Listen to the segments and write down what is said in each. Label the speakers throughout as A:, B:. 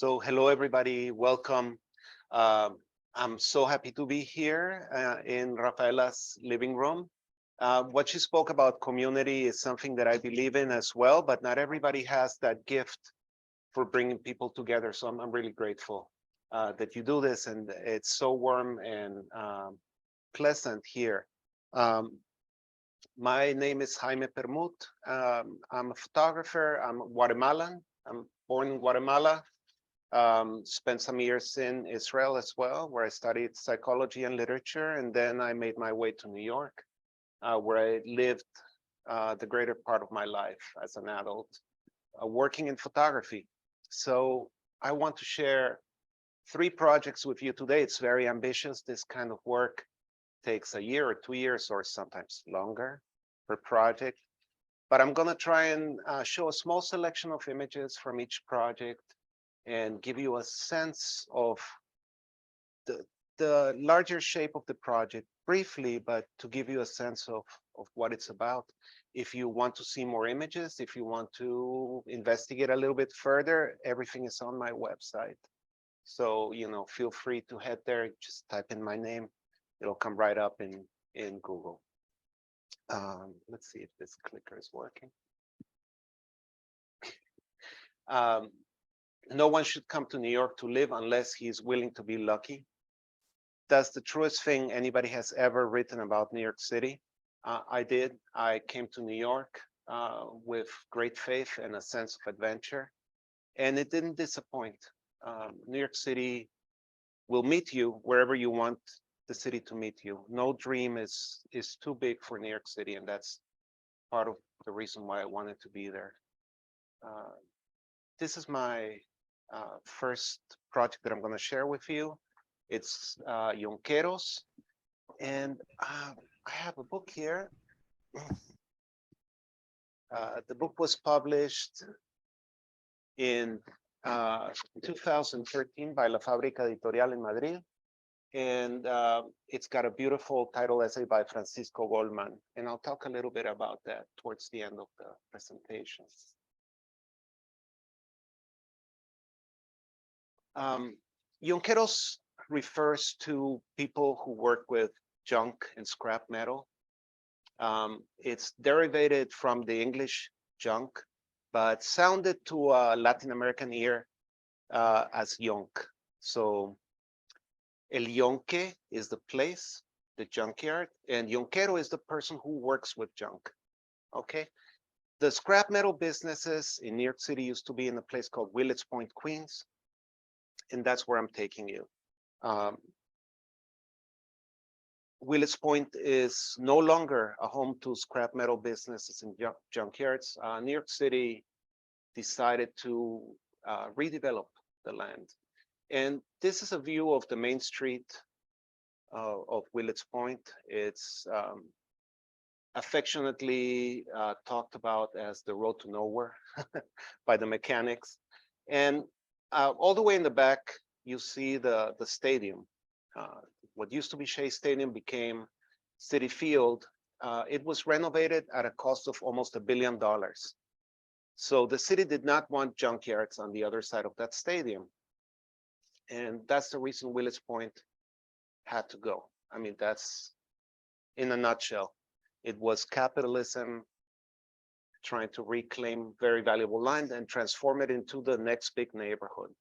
A: So hello, everybody. Welcome. I'm so happy to be here in Raffaella's living room. What she spoke about community is something that I believe in as well, but not everybody has that gift for bringing people together. So I'm really grateful that you do this, and it's so warm and pleasant here. My name is Jaime Permuth. I'm a photographer. I'm Guatemalan. I'm born in Guatemala. Spent some years in Israel as well, where I studied psychology and literature. And then I made my way to New York, where I lived the greater part of my life as an adult, working in photography. So I want to share 3 projects with you today. It's very ambitious. This kind of work takes a year or 2 years or sometimes longer per project. But I'm going to try and show a small selection of images from each project and give you a sense of the larger shape of the project briefly, but to give you a sense of what it's about. If you want to see more images, if you want to investigate a little bit further, everything is on my website. So, feel free to head there, just type in my name. It'll come right up in Google. Let's see if this clicker is working. No one should come to New York to live unless he's willing to be lucky. That's the truest thing anybody has ever written about New York City. I did. I came to New York with great faith and a sense of adventure, and it didn't disappoint. New York City will meet you wherever you want the city to meet you. No dream is too big for New York City, and that's part of the reason why I wanted to be there. This is my first project that I'm going to share with you. It's Yonkeros, and I have a book here. The book was published in 2013 by La Fábrica Editorial in Madrid, and it's got a beautiful title essay by Francisco Goldman, and I'll talk a little bit about that towards the end of the presentation. Yonkeros refers to people who work with junk and scrap metal. It's derivated from the English junk, but sounded to a Latin American ear as yonk. So el yonque is the place, the junkyard, and yonquero is the person who works with junk. Okay. The scrap metal businesses in New York City used to be in a place called Willets Point, Queens, and that's where I'm taking you. Willets Point is no longer a home to scrap metal businesses and junkyards. New York City decided to redevelop the land. And this is a view of the main street of Willets Point. It's affectionately talked about as the road to nowhere by the mechanics. And all the way in the back, you see the stadium. What used to be Shea Stadium became Citi Field. It was renovated at a cost of almost $1 billion. So the city did not want junkyards on the other side of that stadium. And that's the reason Willets Point had to go. I mean, that's in a nutshell. It was capitalism trying to reclaim very valuable land and transform it into the next big neighborhood.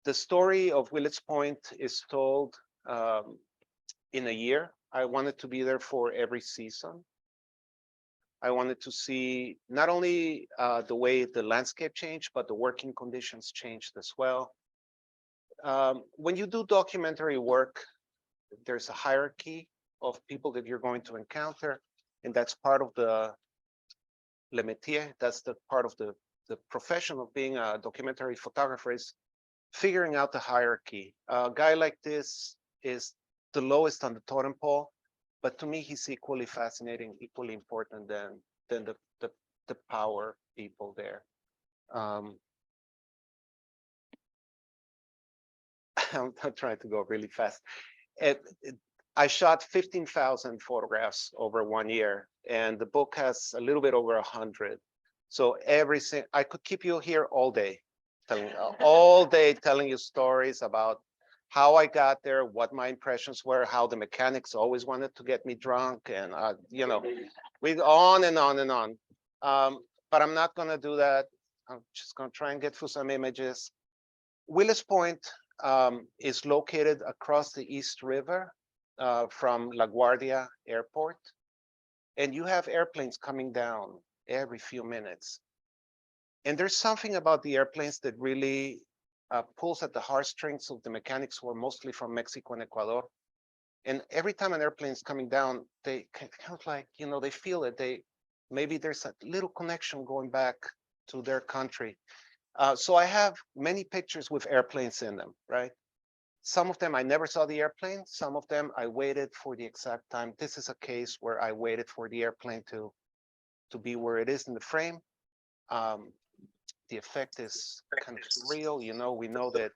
A: The story of Willets Point is told in a year. I wanted to be there for every season. I wanted to see not only the way the landscape changed, but the working conditions changed as well. When you do documentary work, there's a hierarchy of people that you're going to encounter, and that's part of the le métier. That's the part of the profession of being a documentary photographer, is figuring out the hierarchy. A guy like this is the lowest on the totem pole, but to me, he's equally fascinating, equally important than the power people there. I'm trying to go really fast. I shot 15,000 photographs over 1 year, and the book has a little bit over 100. So I could keep you here all day, telling you stories about how I got there, what my impressions were, how the mechanics always wanted to get me drunk, and we go on and on and on. But I'm not going to do that. I'm just going to try and get through some images. Willis Point is located across the East River from LaGuardia Airport, and you have airplanes coming down every few minutes. And there's something about the airplanes that really pulls at the heartstrings of the mechanics who are mostly from Mexico and Ecuador. And every time an airplane is coming down, they kind of like, they feel it. Maybe there's a little connection going back to their country. So I have many pictures with airplanes in them, right? Some of them I never saw the airplane. Some of them I waited for the exact time. This is a case where I waited for the airplane to be where it is in the frame. The effect is kind of surreal. We know that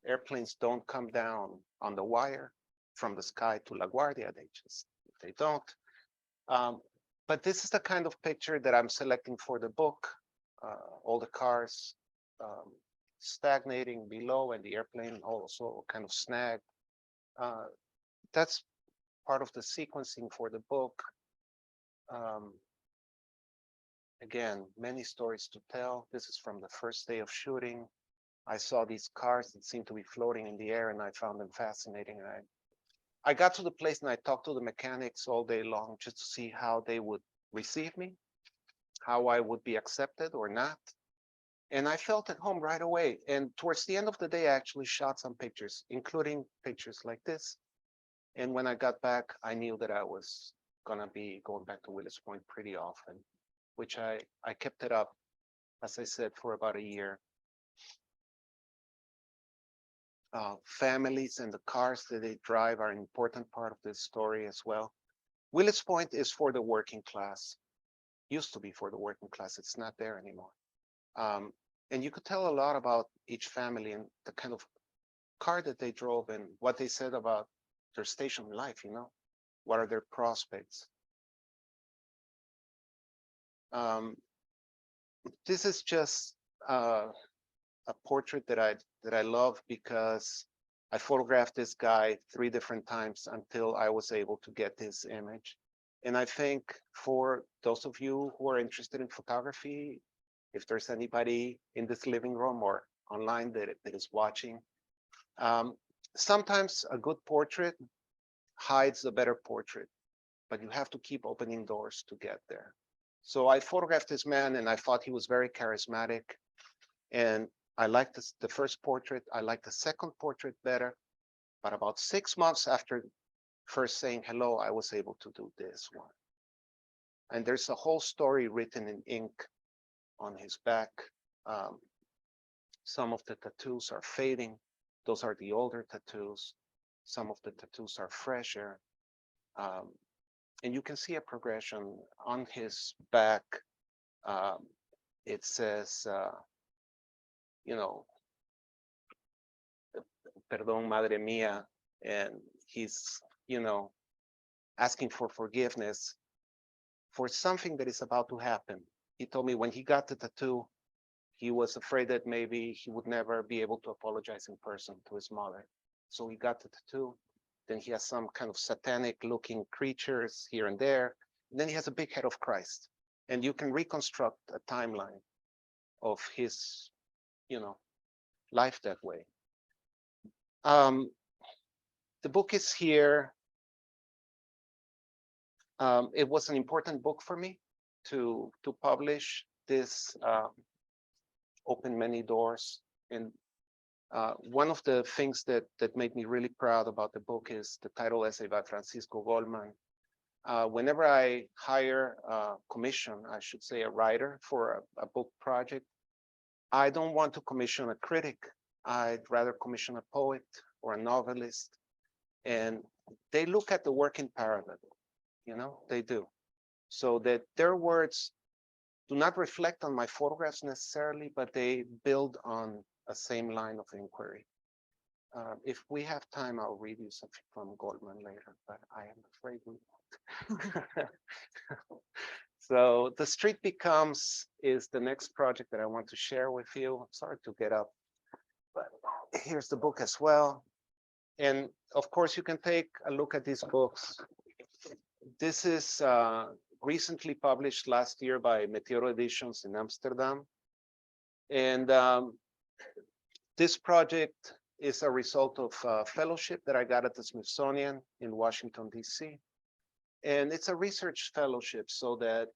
A: airplanes don't come down on the wire from the sky to LaGuardia. They don't. But this is the kind of picture that I'm selecting for the book. All the cars stagnating below and the airplane also kind of snagged. That's part of the sequencing for the book. Again, many stories to tell. This is from the first day of shooting. I saw these cars that seemed to be floating in the air, and I found them fascinating. And I got to the place and I talked to the mechanics all day long just to see how they would receive me, how I would be accepted or not. And I felt at home right away. And towards the end of the day, I actually shot some pictures, including pictures like this. And when I got back, I knew that I was going to be going back to Willis Point pretty often, which I kept it up, as I said, for about a year. Families and the cars that they drive are an important part of this story as well. Willis Point is for the working class. Used to be for the working class. It's not there anymore. And you could tell a lot about each family and the kind of car that they drove and what they said about their station in life, what are their prospects. This is just a portrait that I love because I photographed this guy 3 different times until I was able to get this image. And I think for those of you who are interested in photography, if there's anybody in this living room or online that is watching, sometimes a good portrait hides a better portrait, but you have to keep opening doors to get there. So I photographed this man and I thought he was very charismatic. And I liked the first portrait. I liked the second portrait better. But about 6 months after first saying hello, I was able to do this one. And there's a whole story written in ink on his back. Some of the tattoos are fading. Those are the older tattoos. Some of the tattoos are fresher. And you can see a progression on his back. It says, perdón, madre mía. And he's, asking for forgiveness for something that is about to happen. He told me when he got the tattoo, he was afraid that maybe he would never be able to apologize in person to his mother. So he got the tattoo. Then he has some kind of satanic looking creatures here and there. And then he has a big head of Christ. And you can reconstruct a timeline of his, life that way. The book is here. It was an important book for me to publish. This opened many doors. And one of the things that made me really proud about the book is the title essay by Francisco Goldman. Whenever I hire a commission, I should say a writer for a book project, I don't want to commission a critic. I'd rather commission a poet or a novelist. And they look at the work in parallel, they do. So that their words do not reflect on my photographs necessarily, but they build on a same line of inquiry. If we have time, I'll read you something from Goldman later, but I am afraid we won't. So the street becomes is the next project that I want to share with you. I'm sorry to get up, but here's the book as well. And of course, you can take a look at these books. This is recently published last year by Meteoro Editions in Amsterdam. And this project is a result of a fellowship that I got at the Smithsonian in Washington, D.C. And it's a research fellowship so that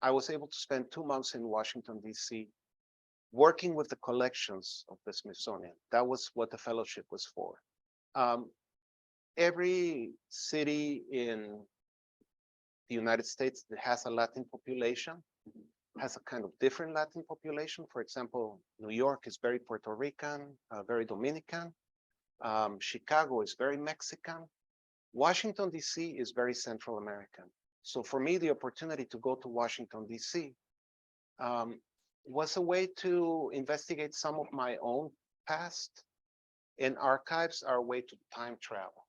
A: I was able to spend 2 months in Washington, D.C. working with the collections of the Smithsonian. That was what the fellowship was for. Every city in the United States that has a Latin population has a kind of different Latin population. For example, New York is very Puerto Rican, very Dominican. Chicago is very Mexican. Washington, D.C. is very Central American. So for me, the opportunity to go to Washington, D.C. Was a way to investigate some of my own past, and archives are a way to time travel.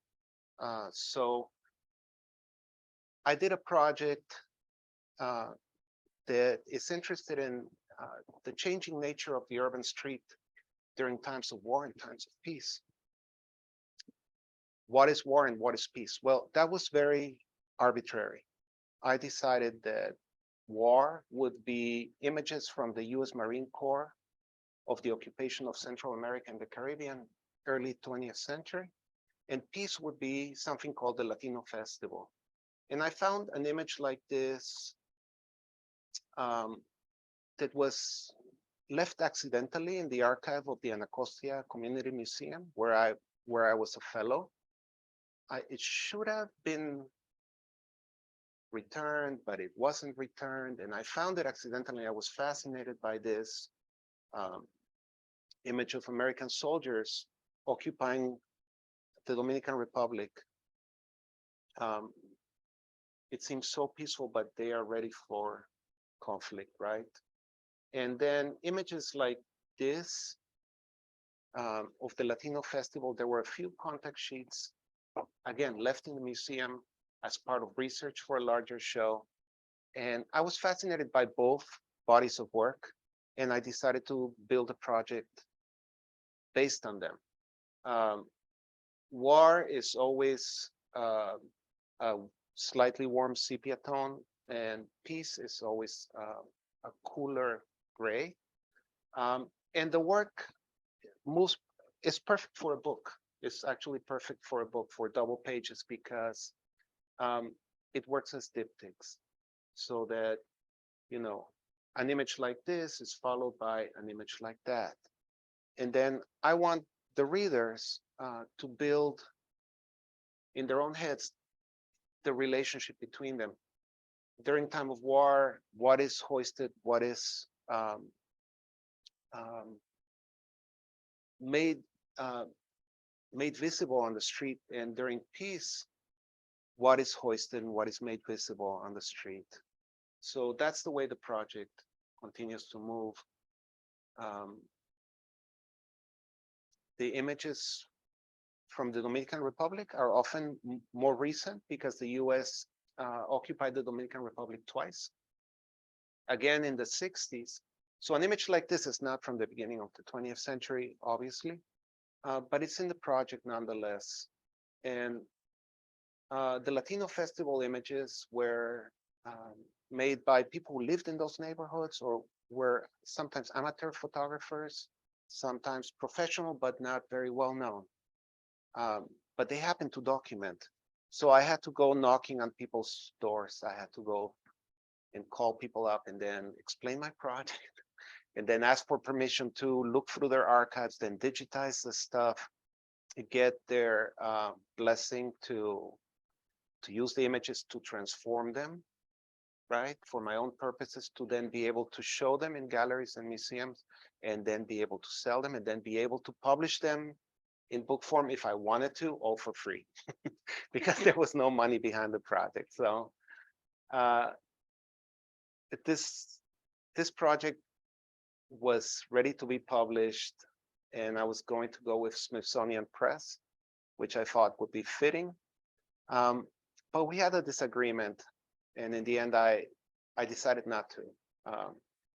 A: So I did a project that is interested in the changing nature of the urban street during times of war and times of peace. What is war and what is peace? Well, that was very arbitrary. I decided that war would be images from the US Marine Corps of the occupation of Central America and the Caribbean, early 20th century. And peace would be something called the Latino Festival. And I found an image like this that was left accidentally in the archive of the Anacostia Community Museum, where I was a fellow. It should have been returned, but it wasn't returned. And I found it accidentally. I was fascinated by this image of American soldiers occupying the Dominican Republic. It seems so peaceful, but they are ready for conflict, right? And then images like this of the Latino Festival, there were a few contact sheets, again, left in the museum as part of research for a larger show. And I was fascinated by both bodies of work, and I decided to build a project based on them. War is always a slightly warm sepia tone, and peace is always a cooler gray. And the work is perfect for a book. It's actually perfect for a book for double pages because it works as diptychs, so that, you know, an image like this is followed by an image like that. And then I want the readers to build in their own heads the relationship between them. During time of war, what is hoisted, what is made visible on the street, and during peace, what is hoisted and what is made visible on the street. So that's the way the project continues to move. The images from the Dominican Republic are often more recent because the US occupied the Dominican Republic twice, again in the 60s. So an image like this is not from the beginning of the 20th century, obviously, but it's in the project nonetheless. And the Latino Festival images were made by people who lived in those neighborhoods, or were sometimes amateur photographers, sometimes professional, but not very well known. But they happened to document. So I had to go knocking on people's doors. I had to go and call people up and then explain my project and then ask for permission to look through their archives, then digitize the stuff, get their blessing to use the images to transform them, right, for my own purposes, to then be able to show them in galleries and museums, and then be able to sell them, and then be able to publish them in book form if I wanted to, all for free, because there was no money behind the project. So this project was ready to be published, and I was going to go with Smithsonian Press, which I thought would be fitting. But we had a disagreement, and in the end, I I decided not to.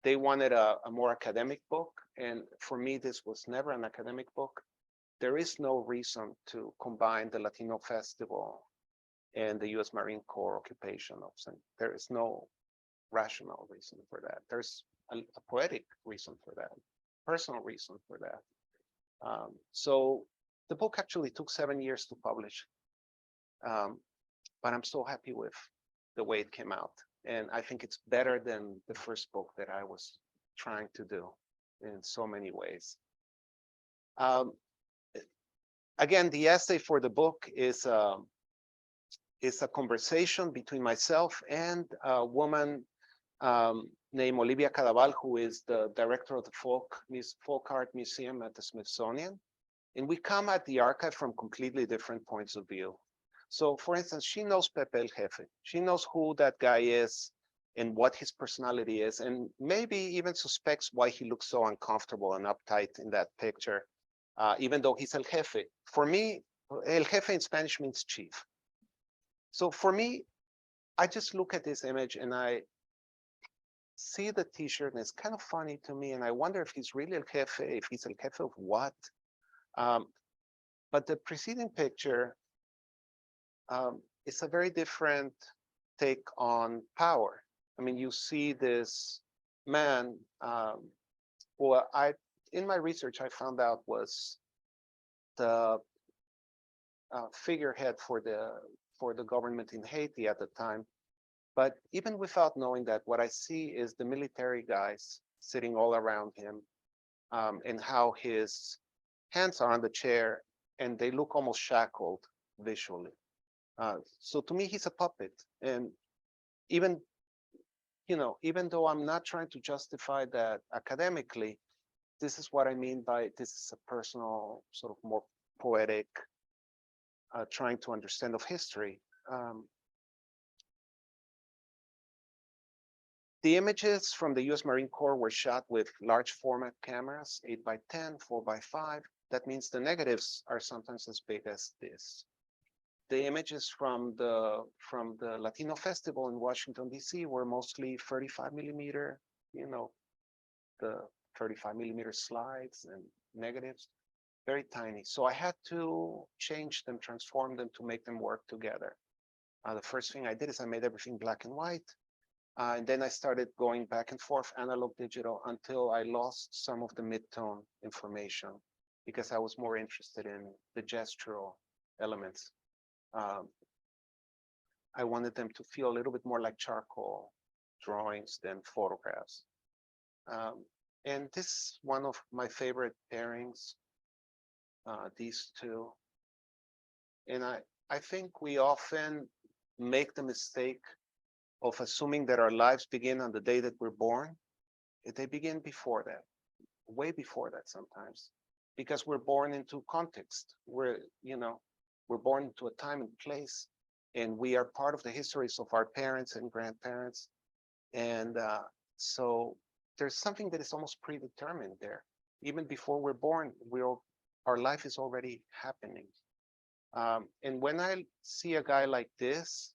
A: They wanted a more academic book, and for me, this was never an academic book. There is no reason to combine the Latino Festival and the U.S. Marine Corps occupation of St. There is no rational reason for that. There's a poetic reason for that, personal reason for that. So the book actually took 7 years to publish, but I'm so happy with the way it came out. And I think it's better than the first book that I was trying to do in so many ways. Again, the essay for the book is a conversation between myself and a woman named Olivia Cadaval, who is the director of the Folk Art Museum at the Smithsonian. And we come at the archive from completely different points of view. So for instance, she knows Pepe el Jefe. She knows who that guy is and what his personality is, and maybe even suspects why he looks so uncomfortable and uptight in that picture, even though he's el jefe. For me, el jefe in Spanish means chief. So for me, I just look at this image and I see the t-shirt and it's kind of funny to me. And I wonder if he's really el jefe, if he's el jefe of what. But the preceding picture is a very different take on power. I mean, you see this man who in my research, I found out was the figurehead for the government in Haiti at the time. But even without knowing that, what I see is the military guys sitting all around him, and how his hands are on the chair and they look almost shackled visually. So to me, he's a puppet. And even though I'm not trying to justify that academically, this is what I mean by this is a personal, sort of more poetic, trying to understand of history. The images from the US Marine Corps were shot with large format cameras, 8x10, 4x5. That means the negatives are sometimes as big as this. The images from the Latino Festival in Washington, D.C. were mostly 35 millimeter, the 35 millimeter slides and negatives, very tiny. So I had to change them, transform them to make them work together. The first thing I did is I made everything black and white. And then I started going back and forth, analog, digital, until I lost some of the mid-tone information because I was more interested in the gestural elements. I wanted them to feel a little bit more like charcoal drawings than photographs. And this is one of my favorite pairings, these two. And I think we often make the mistake of assuming that our lives begin on the day that we're born. They begin before that, way before that sometimes, because we're born into context. We're born into a time and place, and we are part of the histories of our parents and grandparents. And so there's something that is almost predetermined there. Even before we're born, our life is already happening. And when I see a guy like this,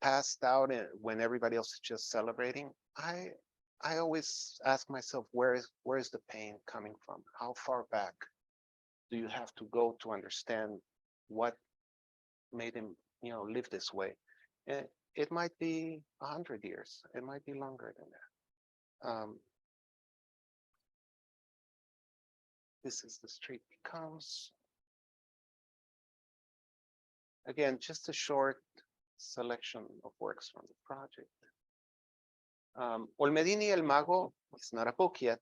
A: passed out when everybody else is just celebrating, I always ask myself, where is the pain coming from? How far back do you have to go to understand what made him, live this way? And it might be 100 years. It might be longer than that. This is The Street Becomes. Again, just a short selection of works from the project. Olmedini El Mago is not a book yet,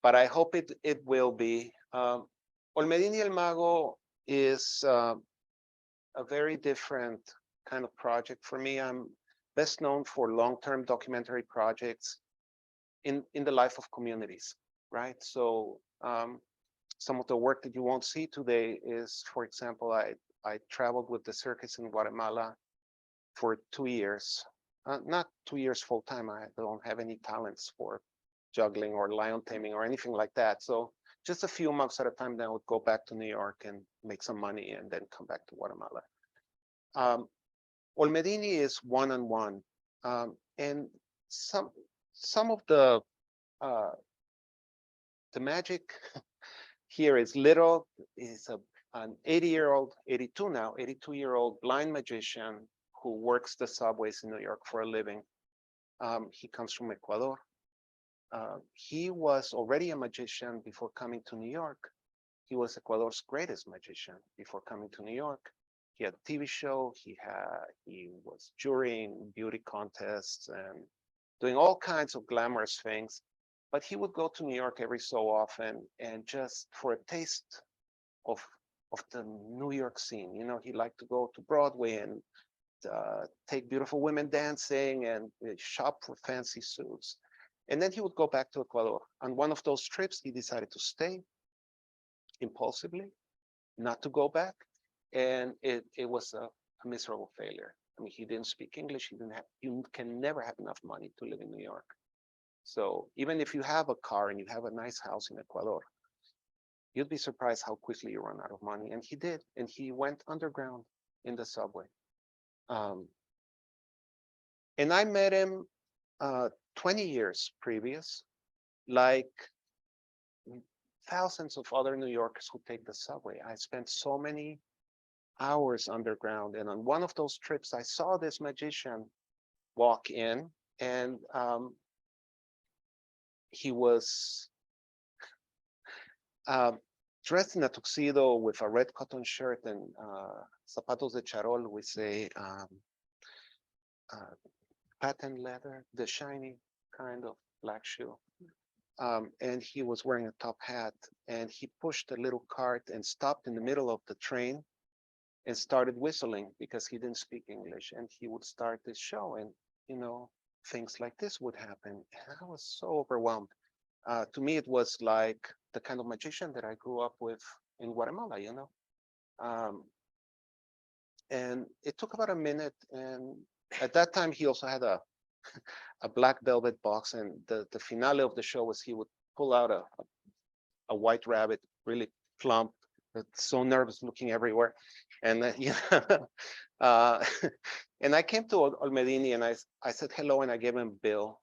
A: but I hope it will be. Olmedini El Mago is a very different kind of project for me. I'm best known for long-term documentary projects in the life of communities, right? So some of the work that you won't see today is, for example, I traveled with the circus in Guatemala for 2 years, not 2 years full time. I don't have any talents for juggling or lion taming or anything like that. So just a few months at a time, then I would go back to New York and make some money and then come back to Guatemala. Olmedini is one-on-one, and some some of uh, the magic here is little. Is an 80-year-old, 82 now, 82-year-old blind magician who works the subways in New York for a living. He comes from Ecuador. He was already a magician before coming to New York. He was Ecuador's greatest magician before coming to New York. He had a TV show. He was jurying beauty contests and doing all kinds of glamorous things. But he would go to New York every so often and just for a taste of of the New York scene. You know, he liked to go to Broadway and take beautiful women dancing and shop for fancy suits. And then he would go back to Ecuador. On one of those trips, he decided to stay impulsively, not to go back. And it was a miserable failure. I mean, he didn't speak English. You can never have enough money to live in New York. So even if you have a car and you have a nice house in Ecuador, you'd be surprised how quickly you run out of money. And he did. And he went underground in the subway. Um, and I met him 20 years previous, like thousands of other New Yorkers who take the subway. I spent so many hours underground. And on one of those trips, I saw this magician walk in, and he was dressed in a tuxedo with a red cotton shirt and zapatos de charol, we say patent leather, the shiny kind of black shoe. And he was wearing a top hat, and he pushed a little cart and stopped in the middle of the train and started whistling because he didn't speak English. And he would start this show, and you know, things like this would happen. And I was so overwhelmed. To me, it was like the kind of magician that I grew up with in Guatemala, you know. And it took about a minute, and at that time he also had a black velvet box, and the finale of the show was he would pull out a white rabbit, really plump, so nervous, looking everywhere, and you know, and I came to Olmedini and I said hello and I gave him a bill,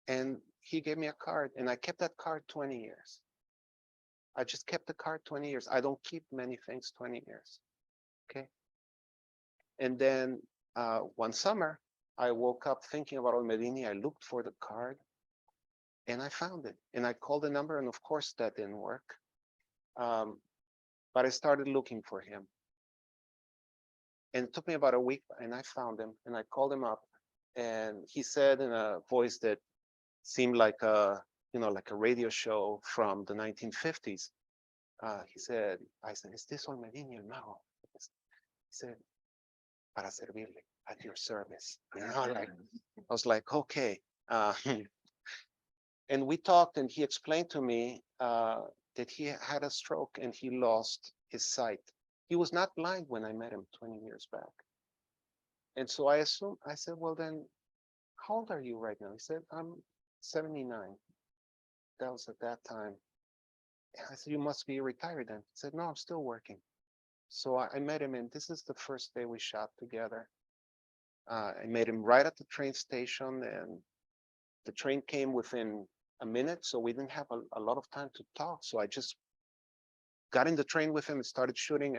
A: and he gave me a card, and I kept that card 20 years. I just kept the card 20 years. I don't keep many things 20 years. Okay. And then one summer, I woke up thinking about Olmedini. I looked for the card and I found it. And I called the number, and of course that didn't work. But I started looking for him. And it took me about a week, and I found him, and I called him up, and he said in a voice that seemed like a, you know, like a radio show from the 1950s. He said, I said, "Is this Olmedini, el Mago?" He said, "Para servirle, at your service." You know, like, I was like, okay. And we talked, and he explained to me that he had a stroke and he lost his sight. He was not blind when I met him 20 years back. And so I said, well, then, how old are you right now? He said, I'm 79. That was at that time. And I said, you must be retired then. He said, no, I'm still working. So I met him, and this is the first day we shot together. I met him right at the train station, and the train came within a minute, so we didn't have a lot of time to talk. So I just got in the train with him and started shooting,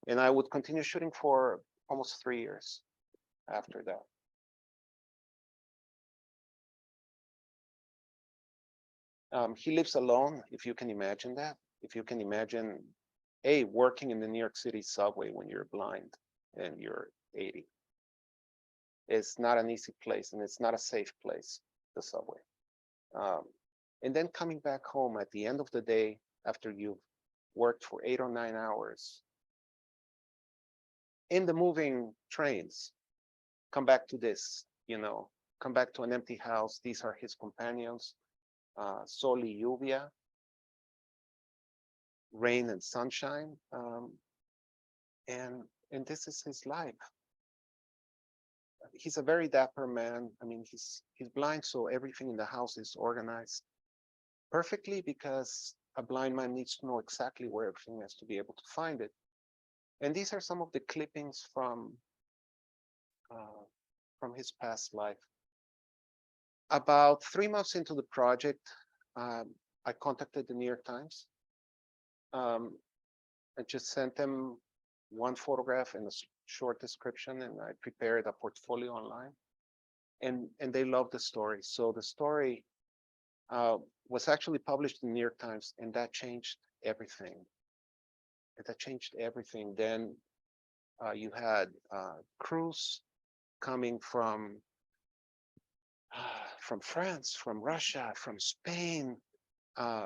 A: and I would continue shooting for almost 3 years after that. He lives alone, if you can imagine that. If you can imagine, working in the New York City subway when you're blind and you're 80. It's not an easy place, and it's not a safe place, the subway. And then coming back home at the end of the day, after you've worked for 8 or 9 hours in the moving trains, come back to this, you know, come back to an empty house. These are his companions, sol y lluvia, rain and sunshine, and this is his life. He's a very dapper man. I mean, he's blind, so everything in the house is organized perfectly, because a blind man needs to know exactly where everything is to be able to find it. And these are some of the clippings from from his past life. About 3 months into the project, I contacted the New York Times. I just sent them one photograph and a short description, and I prepared a portfolio online. And they loved the story. So the story was actually published in the New York Times, and that changed everything. That changed everything. Then you had crews coming from France, from Russia, from Spain,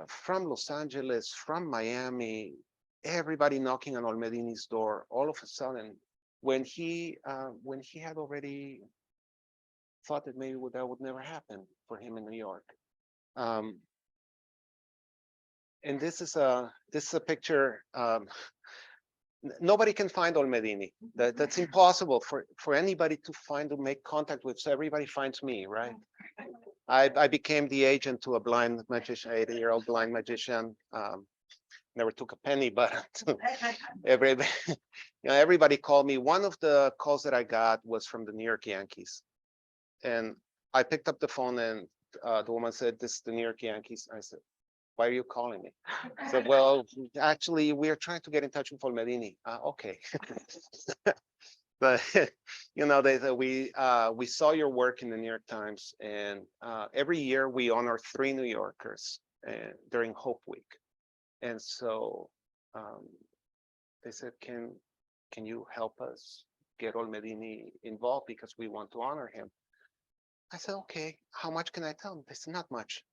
A: from Los Angeles, from Miami, everybody knocking on Olmedini's door. All of a sudden, when he had already thought that maybe that would never happen for him in New York. And this is a picture. Nobody can find Olmedini. That's impossible for anybody to make contact with. So everybody finds me, right? I became the agent to a blind magician, 80-year-old blind magician. Never took a penny, but everybody, everybody called me. One of the calls that I got was from the New York Yankees, and I picked up the phone, and the woman said, "This is the New York Yankees." I said, "Why are you calling me?" I said, "Well, actually, we are trying to get in touch with Olmedini." Okay. But they said, we saw your work in the New York Times, and every year we honor 3 New Yorkers during Hope Week. And so they said, can you help us get Olmedini involved, because we want to honor him? I said, okay, how much can I tell him? They said, not much.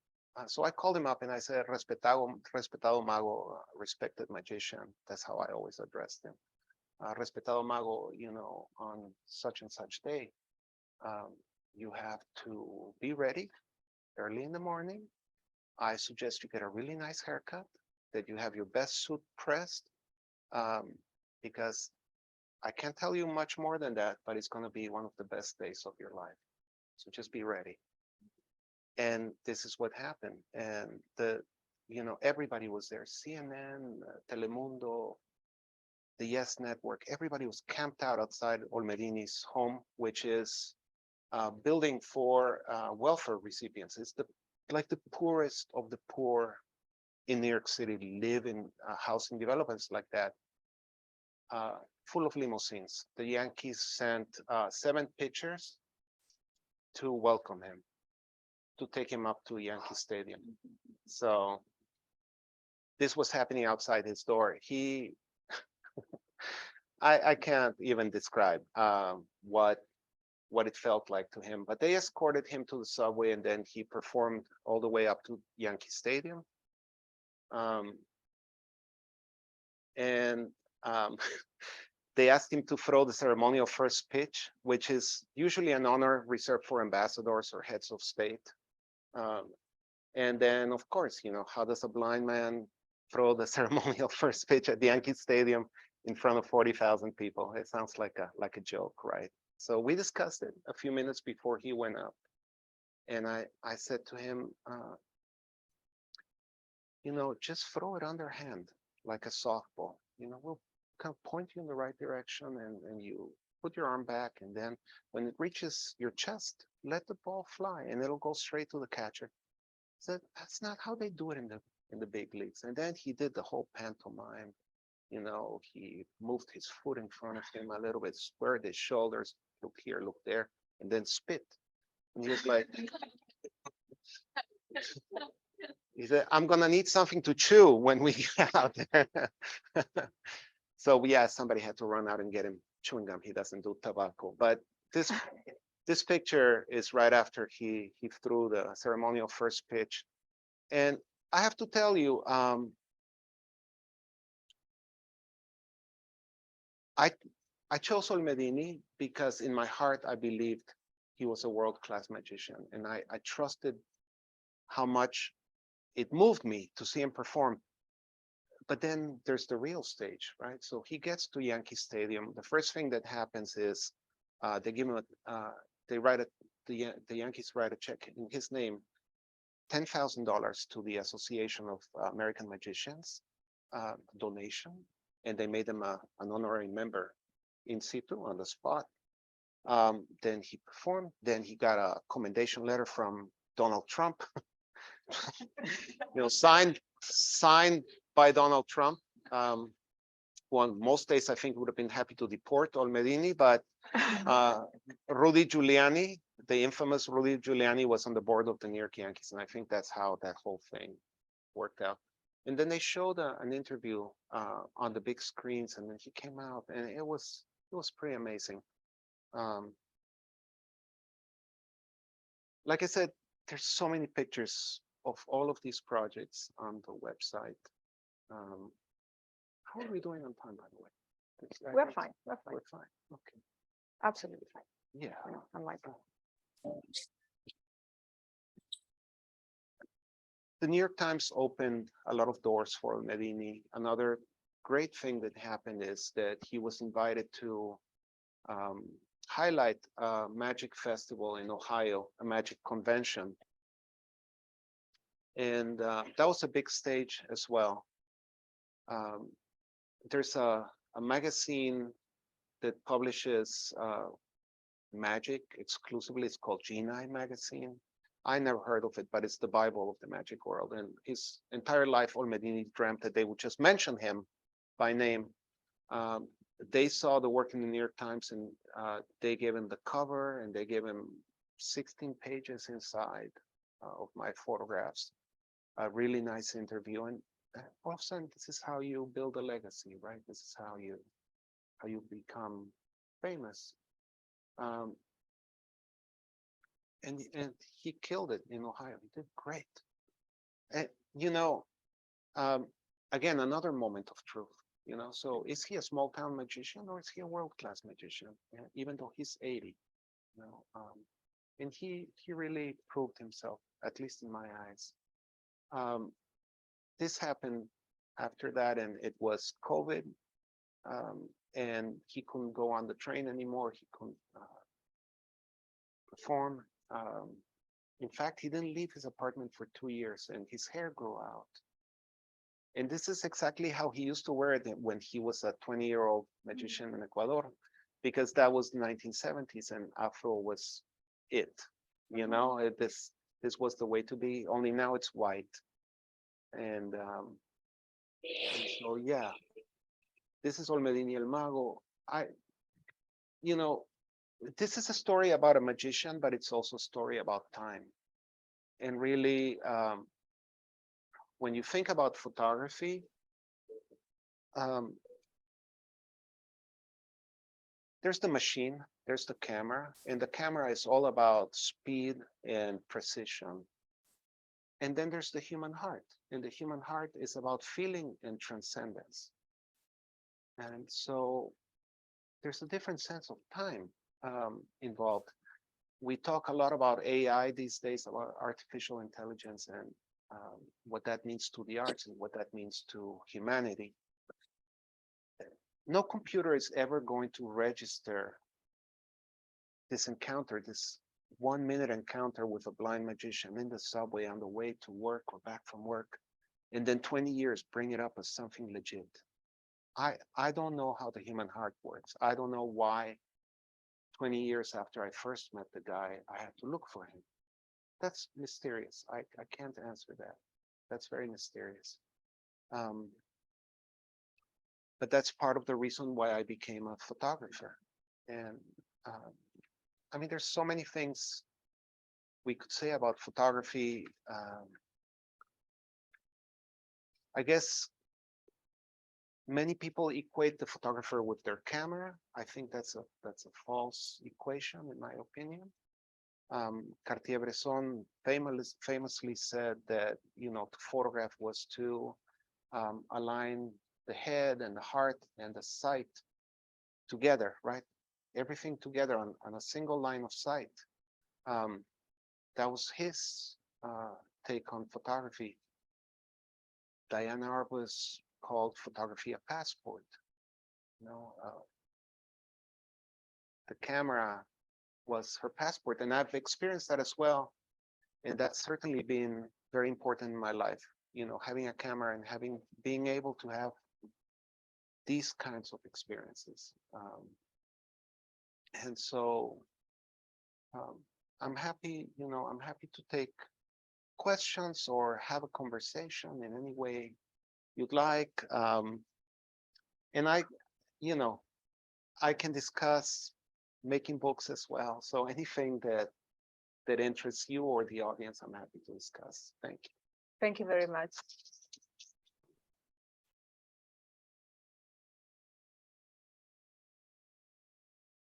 A: So I called him up and I said, respetado Mago, respected magician. That's how I always addressed him. Respetado Mago, on such and such day, you have to be ready early in the morning. I suggest you get a really nice haircut, that you have your best suit pressed, because I can't tell you much more than that, but it's going to be one of the best days of your life. So just be ready. And this is what happened. And everybody was there. CNN, Telemundo, the Yes Network, everybody was camped out outside Olmedini's home, which is a building for welfare recipients. It's like the poorest of the poor in New York City live in housing developments like that, full of limousines. The Yankees sent 7 pitchers to welcome him, to take him up to Yankee Stadium. So this was happening outside his door. I can't even describe what it felt like to him, but they escorted him to the subway, and then he performed all the way up to Yankee Stadium. They asked him to throw the ceremonial first pitch, which is usually an honor reserved for ambassadors or heads of state. And then, of course, how does a blind man throw the ceremonial first pitch at the Yankee Stadium in front of 40,000 people? It sounds like a joke, right? So we discussed it a few minutes before he went up. And I said to him, just throw it underhand, like a softball. We'll kind of point you in the right direction, and you put your arm back, and then when it reaches your chest, let the ball fly, and it'll go straight to the catcher. I said, that's not how they do it in the big leagues. And then he did the whole pantomime. He moved his foot in front of him a little bit, squared his shoulders, look here, look there, and then spit. And he was like, he said, I'm going to need something to chew when we get out there. So yeah, somebody had to run out and get him chewing gum. He doesn't do tobacco. But this picture is right after he threw the ceremonial first pitch. And I have to tell you, I chose Olmedini because in my heart, I believed he was a world-class magician. And I trusted how much it moved me to see him perform. But then there's the real stage, right? So he gets to Yankee Stadium. The first thing that happens is they give him the Yankees write a check in his name, $10,000 to the Association of American Magicians, donation, and they made him an honorary member in situ on the spot. Then he performed. Then he got a commendation letter from Donald Trump, signed by Donald Trump. Well, most days I think would have been happy to deport Olmedini, but Rudy Giuliani, the infamous Rudy Giuliani, was on the board of the New York Yankees, and I think that's how that whole thing worked out. And then they showed an interview on the big screens, and then he came out, and it was pretty amazing. Like I said, there's so many pictures of all of these projects on the website. How are we doing on time, by the way?
B: We're fine.
A: We're fine. Okay.
B: Absolutely fine.
A: Yeah.
B: Unlike
A: The New York Times opened a lot of doors for Olmedini. Another great thing that happened is that he was invited to highlight a magic festival in Ohio, a magic convention. And that was a big stage as well. There's a magazine that publishes magic exclusively. It's called G9 magazine. I never heard of it, but it's the Bible of the magic world. And his entire life, Olmedini dreamt that they would just mention him by name. They saw the work in the New York Times, and they gave him the cover, and they gave him 16 pages inside of my photographs. A really nice interview, and all of a sudden, this is how you build a legacy, right? This is how you become famous. And he killed it in Ohio. He did great. And again, another moment of truth. So is he a small town magician, or is he a world-class magician? Yeah, even though he's 80, and he really proved himself, at least in my eyes. This happened after that, and it was COVID, and he couldn't go on the train anymore. He couldn't perform. In fact, he didn't leave his apartment for 2 years, and his hair grew out. And this is exactly how he used to wear it when he was a 20-year-old magician in Ecuador, because that was the 1970s, and Afro was it. This was the way to be. Only now it's white. And so, yeah, this is Olmedini el Mago. This is a story about a magician, but it's also a story about time. And really, when you think about photography, there's the machine, there's the camera, and the camera is all about speed and precision. And then there's the human heart, and the human heart is about feeling and transcendence. And so there's a different sense of time involved. We talk a lot about AI these days, about artificial intelligence, and what that means to the arts and what that means to humanity. No computer is ever going to register this encounter, this 1-minute encounter with a blind magician in the subway on the way to work or back from work, and then 20 years bring it up as something legit. I don't know how the human heart works. I don't know why 20 years after I first met the guy, I had to look for him. That's mysterious. I can't answer that. That's very mysterious. But that's part of the reason why I became a photographer. And I mean, there's so many things we could say about photography. I guess many people equate the photographer with their camera. I think that's a false equation, in my opinion. Cartier-Bresson famously said that to photograph was to align the head and the heart and the sight together, right? Everything together on a single line of sight. That was his take on photography. Diana Arbus called photography a passport. The camera was her passport, and I've experienced that as well. And that's certainly been very important in my life. Having a camera and being able to have these kinds of experiences. And so I'm happy, I'm happy to take questions or have a conversation in any way you'd like. And you know, I can discuss making books as well. So anything that interests you or the audience, I'm happy to discuss. Thank you.
B: Thank you very much.